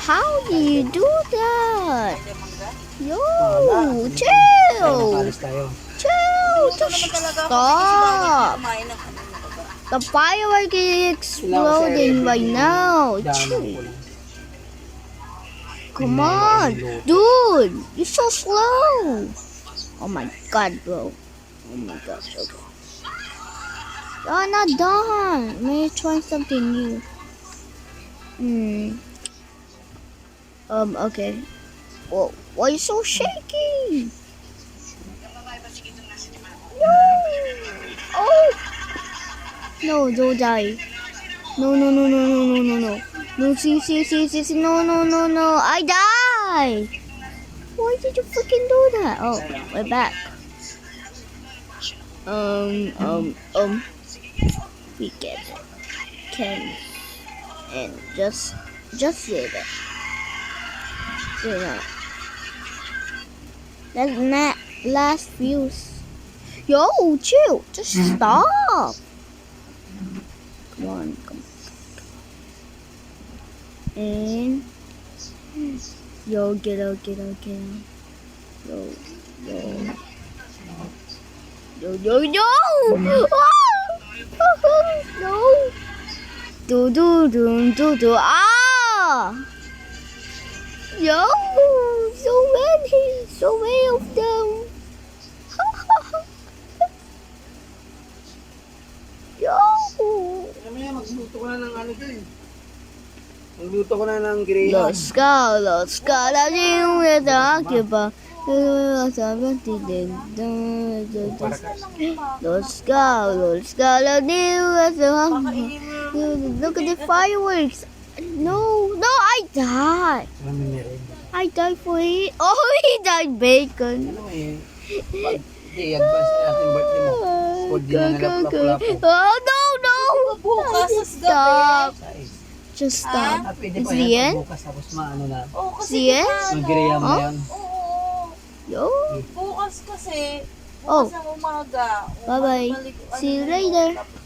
How do you do that? Yo, chill. Alas tayo. Chill. Just stop. The firework is exploding right now. Chill. Come on, dude. You're so slow. Oh my god, bro. Oh my gosh. Okay. You're not done. May try something new. Okay. Whoa, why are you so shaky? No! Oh! No, don't die. No. No, see, no. I die! Why did you freaking do that? Oh, we're back. We get it. Can and just say that. You know. That's not last views. Yo, chill. Just stop. Come on. And yo, get out. Yo. No. Do. Ah! Yo, so many of them. Yo. Magluto ko na ng ano dyan. Magluto ko na ng graham. Let's go. Look at the fireworks. No, I died. I died for it. Oh, he died bacon. Ano eh? Hindi, advance na natin birthday mo. Kod din na nalaplap-lapo. Oh, no. Bukas sa Stop. gabi. Just stop. At pwede It's pa the yan end? bukas tapos maano na. Oo, kasi See it? Mag-graham na yan. Oo. Yo. Bukas kasi. Oh. Bukas ng umaga. Bye-bye. Balik- See you ano, later. tapos